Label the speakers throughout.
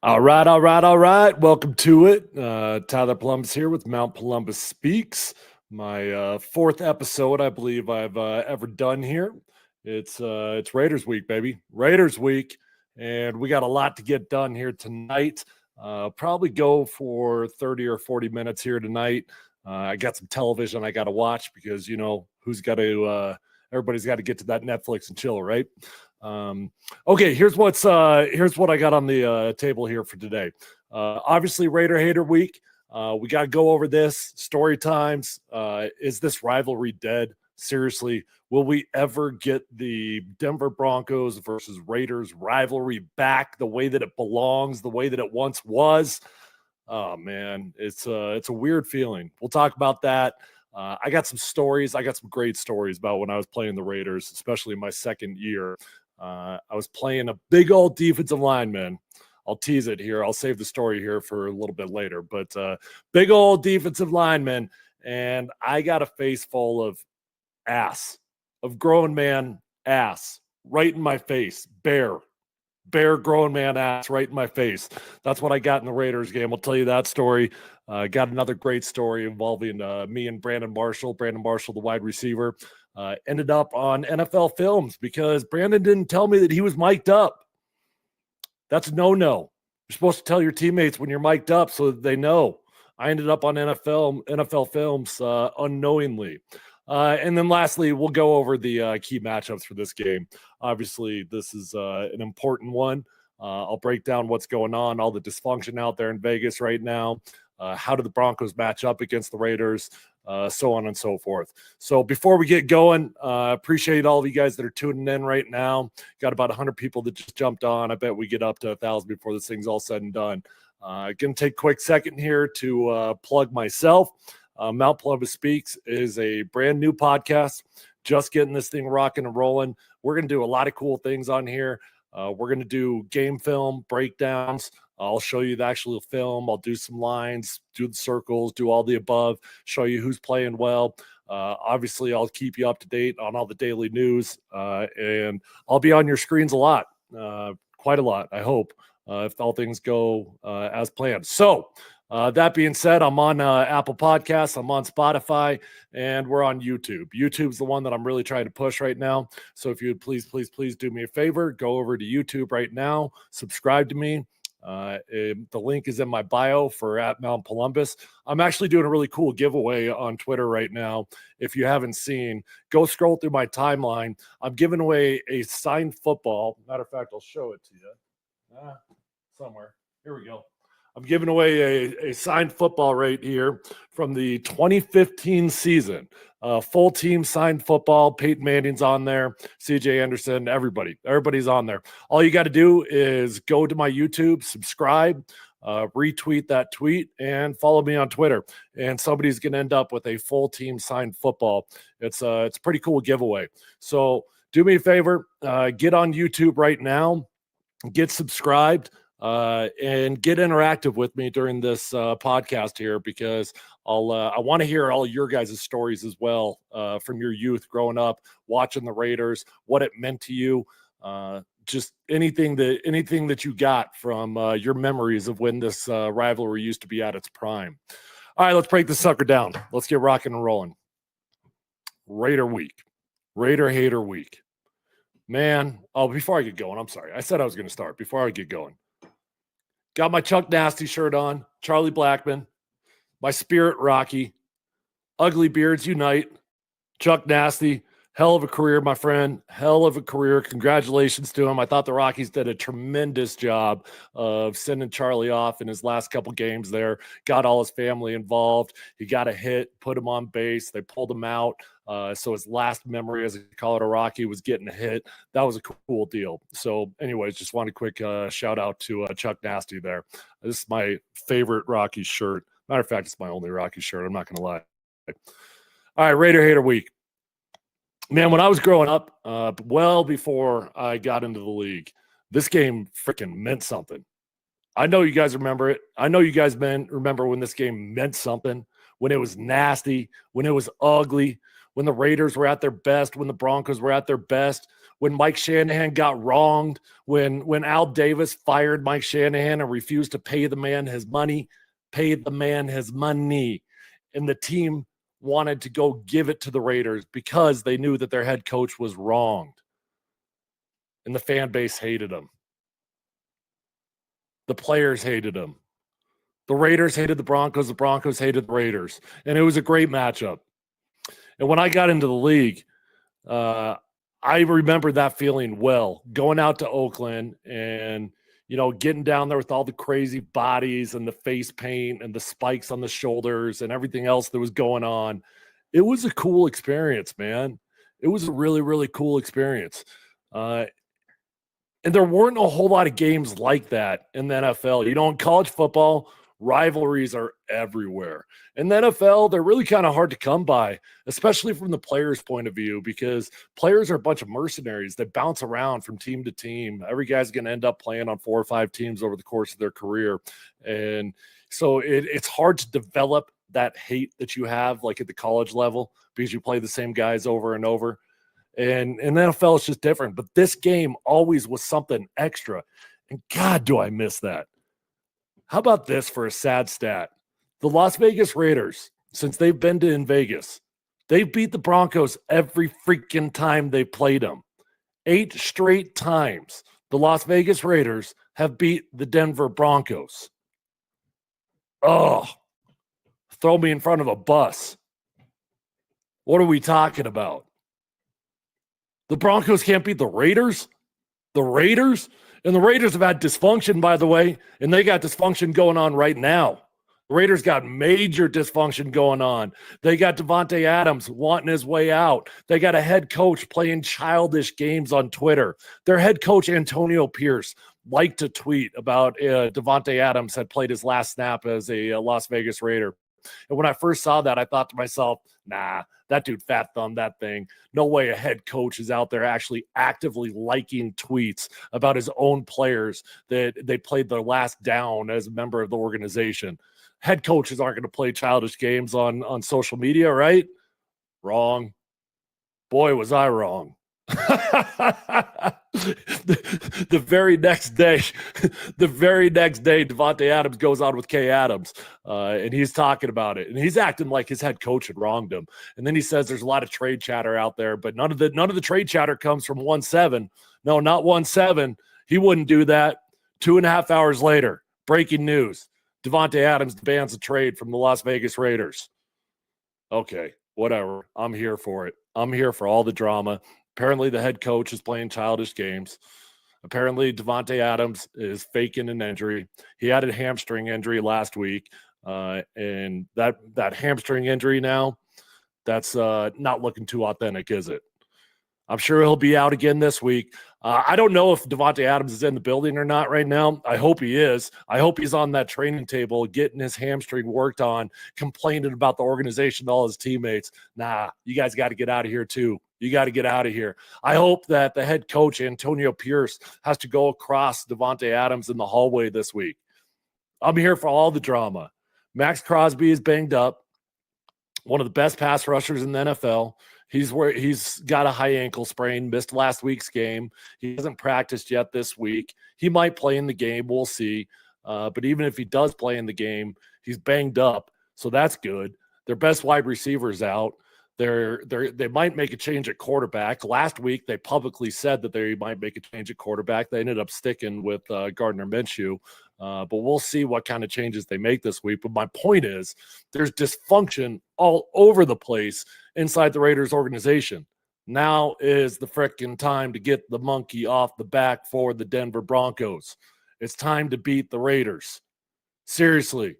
Speaker 1: All right. Welcome to it. Tyler Columbus here with Mount Columbus Speaks. My fourth episode, I believe I've ever done here. It's Raiders week, baby. Raiders week, and we got a lot to get done here tonight. Probably go for 30 or 40 minutes here tonight. I got some television I got to watch because everybody's got to get to that Netflix and chill, right? Okay, here's what I got on the table here for today. Obviously, Raider Hater Week. We got to go over this. Story times. Is this rivalry dead? Seriously, will we ever get the Denver Broncos versus Raiders rivalry back the way that it belongs, the way that it once was? Oh man, it's a weird feeling. We'll talk about that. I got some stories. I got some great stories about when I was playing the Raiders, especially in my second year. I was playing a big old defensive lineman. I'll tease it here. I'll save the story here for a little bit later. But big old defensive lineman, and I got a face full of grown man ass right in my face. Bare grown man ass right in my face. That's what I got in the Raiders game. I'll tell you that story. Got another great story involving me and Brandon Marshall, the wide receiver. Ended up on NFL Films because Brandon didn't tell me that he was mic'd up. That's a no-no. You're supposed to tell your teammates when you're mic'd up so that they know. I ended up on NFL Films unknowingly. And then lastly, we'll go over the key matchups for this game. Obviously, this is an important one. I'll break down what's going on, all the dysfunction out there in Vegas right now. How do the Broncos match up against the Raiders? So on and so forth. So before we get going, appreciate all of you guys that are tuning in right now. Got about 100 people that just jumped on. I bet we get up to 1,000 before this thing's all said and done. Going to take a quick second here to plug myself. Mount Columbus Speaks is a brand new podcast, just getting this thing rocking and rolling. We're going to do a lot of cool things on here. We're going to do game film breakdowns. I'll show you the actual film. I'll do some lines, do the circles, do all the above, show you who's playing well. Obviously, I'll keep you up to date on all the daily news, and I'll be on your screens a lot, quite a lot, I hope, if all things go as planned. So that being said, I'm on Apple Podcasts, I'm on Spotify, and we're on YouTube. YouTube's the one that I'm really trying to push right now. So if you would please do me a favor, go over to YouTube right now, subscribe to me. The link is in my bio for at Mount Columbus. I'm actually doing a really cool giveaway on Twitter right now. If you haven't seen, go scroll through my timeline. I'm giving away a signed football. Matter of fact, I'll show it to you somewhere. Here we go. I'm giving away a signed football right here from the 2015 season. Full team signed football. Payton Manning's on there. CJ Anderson, everybody's on there. All you got to do is go to my YouTube, subscribe, retweet that tweet, and follow me on Twitter. And somebody's going to end up with a full team signed football. It's a pretty cool giveaway. So do me a favor, get on YouTube right now, get subscribed. And get interactive with me during this podcast here because I want to hear all your guys' stories as well from your youth growing up, watching the Raiders, what it meant to you, just anything that you got from your memories of when this rivalry used to be at its prime. All right, let's break this sucker down. Let's get rocking and rolling. Raider Week, Raider Hater Week. Man, before I get going, I'm sorry. I said I was going to start. Before I get going. Got my Chuck Nasty shirt on, Charlie Blackman, my Spirit Rocky, Ugly Beards Unite, Chuck Nasty, hell of a career, my friend, hell of a career. Congratulations to him. I thought the Rockies did a tremendous job of sending Charlie off in his last couple games there, got all his family involved. He got a hit, put him on base. They pulled him out. So his last memory as a Colorado Rocky was getting a hit. That was a cool deal. So anyways, just want a quick shout out to Chuck Nasty there. This is my favorite Rocky shirt. Matter of fact, it's my only Rocky shirt. I'm not going to lie. All right, Raider Hater Week. Man, when I was growing up, well before I got into the league, this game freaking meant something. I know you guys remember it. I know you guys remember when this game meant something, when it was nasty, when it was ugly, when the Raiders were at their best, when the Broncos were at their best, when Mike Shanahan got wronged, when Al Davis fired Mike Shanahan and refused to pay the man his money, and the team wanted to go give it to the Raiders because they knew that their head coach was wronged. And the fan base hated him. The players hated him. The Raiders hated the Broncos. The Broncos hated the Raiders. And it was a great matchup. And when I got into the league, I remember that feeling well, going out to Oakland and, getting down there with all the crazy bodies and the face paint and the spikes on the shoulders and everything else that was going on. It was a cool experience, man. It was a really, really cool experience. And there weren't a whole lot of games like that in the NFL. In college football, rivalries are everywhere. In the NFL, they're really kind of hard to come by, especially from the players' point of view, because players are a bunch of mercenaries that bounce around from team to team. Every guy's going to end up playing on 4 or 5 teams over the course of their career. And so it's hard to develop that hate that you have like at the college level because you play the same guys over and over. And in the NFL, it's just different. But this game always was something extra. And God, do I miss that. How about this for a sad stat? The Las Vegas Raiders, since they've been in Vegas, they've beat the Broncos every freaking time they played them. 8 straight times the Las Vegas Raiders have beat the Denver Broncos. Oh, throw me in front of a bus. What are we talking about? The Broncos can't beat the Raiders? The Raiders? And the Raiders have had dysfunction, by the way, and they got dysfunction going on right now. The Raiders got major dysfunction going on. They got Davante Adams wanting his way out. They got a head coach playing childish games on Twitter. Their head coach, Antonio Pierce, liked to tweet about Davante Adams had played his last snap as a Las Vegas Raider. And when I first saw that, I thought to myself, nah, that dude fat thumbed that thing. No way a head coach is out there actually actively liking tweets about his own players that they played their last down as a member of the organization. Head coaches aren't going to play childish games on social media, right? Wrong. Boy, was I wrong. the very next day, Davante Adams goes on with Kay Adams, and he's talking about it, and he's acting like his head coach had wronged him. And then he says there's a lot of trade chatter out there, but none of the trade chatter comes from 1-7. No, not 1-7. He wouldn't do that. 2.5 hours later, breaking news: Davante Adams demands a trade from the Las Vegas Raiders. Okay, whatever. I'm here for it. I'm here for all the drama. Apparently, the head coach is playing childish games. Apparently, Davante Adams is faking an injury. He had a hamstring injury last week, and that hamstring injury now, that's not looking too authentic, is it? I'm sure he'll be out again this week. I don't know if Davante Adams is in the building or not right now. I hope he is. I hope he's on that training table getting his hamstring worked on, complaining about the organization to all his teammates. Nah, you guys got to get out of here too. You got to get out of here. I hope that the head coach, Antonio Pierce, has to go across Davante Adams in the hallway this week. I'm here for all the drama. Max Crosby is banged up. One of the best pass rushers in the NFL. He's got a high ankle sprain, missed last week's game. He hasn't practiced yet this week. He might play in the game. We'll see. But even if he does play in the game, he's banged up. So that's good. Their best wide receiver's out. They might make a change at quarterback. Last week, they publicly said that they might make a change at quarterback. They ended up sticking with Gardner Minshew. But we'll see what kind of changes they make this week. But my point is, there's dysfunction all over the place inside the Raiders organization. Now is the frickin' time to get the monkey off the back for the Denver Broncos. It's time to beat the Raiders. Seriously,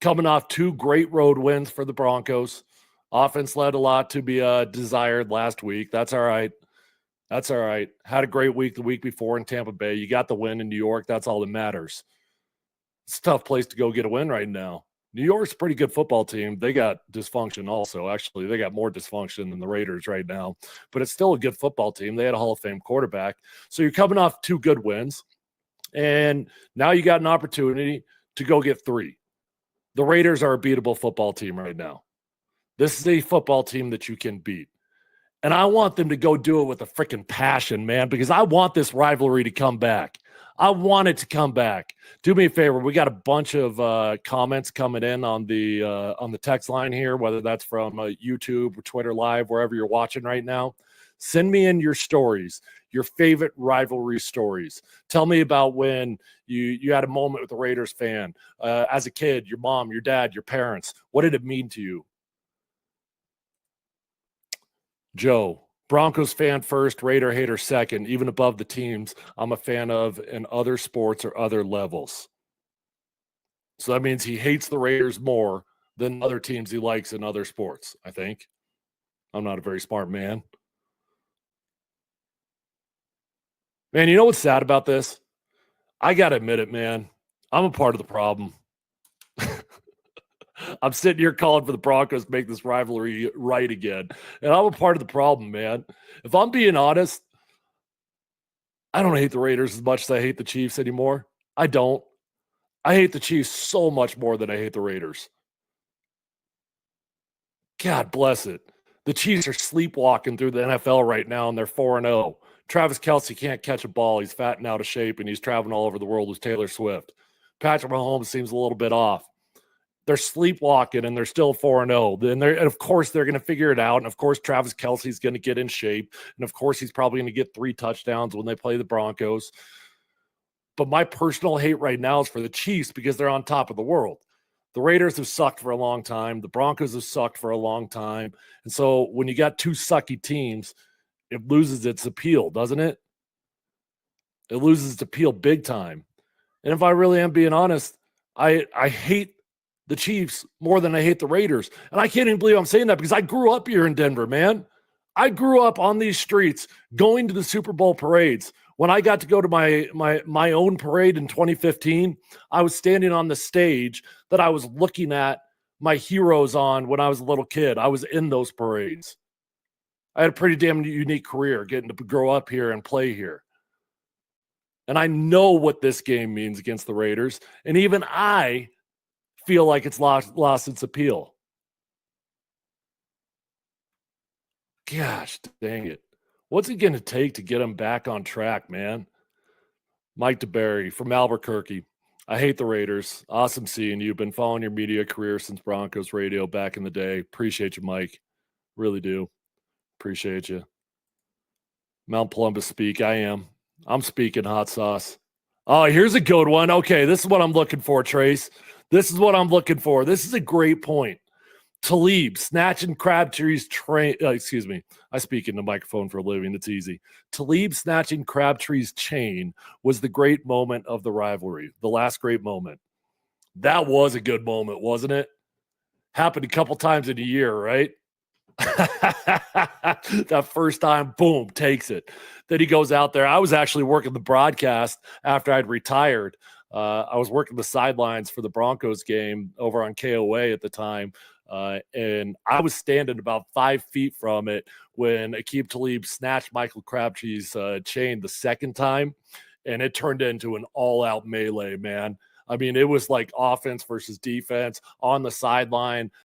Speaker 1: coming off 2 great road wins for the Broncos. Offense led a lot to be desired last week. That's all right. That's all right. Had a great week the week before in Tampa Bay. You got the win in New York. That's all that matters. It's a tough place to go get a win right now. New York's a pretty good football team. They got dysfunction also. Actually, they got more dysfunction than the Raiders right now. But it's still a good football team. They had a Hall of Fame quarterback. So you're coming off 2 good wins. And now you got an opportunity to go get 3. The Raiders are a beatable football team right now. This is a football team that you can beat. And I want them to go do it with a freaking passion, man, because I want this rivalry to come back. I want it to come back. Do me a favor. We got a bunch of comments coming in on the text line here, whether that's from YouTube or Twitter Live, wherever you're watching right now. Send me in your stories, your favorite rivalry stories. Tell me about when you had a moment with a Raiders fan as a kid, your mom, your dad, your parents. What did it mean to you? Joe, Broncos fan first, Raider hater second, even above the teams I'm a fan of in other sports or other levels. So that means he hates the Raiders more than other teams he likes in other sports, I think. I'm not a very smart man. Man, you know what's sad about this? I got to admit it, man. I'm a part of the problem. I'm sitting here calling for the Broncos to make this rivalry right again. And I'm a part of the problem, man. If I'm being honest, I don't hate the Raiders as much as I hate the Chiefs anymore. I don't. I hate the Chiefs so much more than I hate the Raiders. God bless it. The Chiefs are sleepwalking through the NFL right now, and they're 4-0. Travis Kelce can't catch a ball. He's fat and out of shape, and he's traveling all over the world with Taylor Swift. Patrick Mahomes seems a little bit off. They're sleepwalking, and they're still 4-0. And of course, they're going to figure it out. And of course, Travis Kelce's going to get in shape. And of course, he's probably going to get 3 touchdowns when they play the Broncos. But my personal hate right now is for the Chiefs because they're on top of the world. The Raiders have sucked for a long time. The Broncos have sucked for a long time. And so when you got 2 sucky teams, it loses its appeal, doesn't it? It loses its appeal big time. And if I really am being honest, I hate the Chiefs more than I hate the Raiders. And I can't even believe I'm saying that because I grew up here in Denver, man. I grew up on these streets going to the Super Bowl parades. When I got to go to my own parade in 2015, I was standing on the stage that I was looking at my heroes on when I was a little kid. I was in those parades. I had a pretty damn unique career getting to grow up here and play here. And I know what this game means against the Raiders. And even I feel like it's lost its appeal. Gosh, dang it. What's it going to take to get them back on track, man? Mike DeBerry from Albuquerque. I hate the Raiders. Awesome seeing you. Been following your media career since Broncos radio back in the day. Appreciate you, Mike. Really do. Appreciate you. Mount Columbus speak. I am. I'm speaking hot sauce. Oh, here's a good one. Okay, this is what I'm looking for, Trace. This is what I'm looking for. This is a great point. Talib snatching Crabtree's train. Excuse me. I speak in the microphone for a living. It's easy. Talib snatching Crabtree's chain was the great moment of the rivalry. The last great moment. That was a good moment, wasn't it? Happened a couple times in a year, right? That first time, boom, takes it. Then he goes out there. I was actually working the broadcast after I'd retired. I was working the sidelines for the Broncos game over on KOA at the time. And I was standing about 5 feet from it when Aqib Talib snatched Michael Crabtree's chain the second time. And it turned into an all-out melee, man. I mean, it was like offense versus defense on the sideline.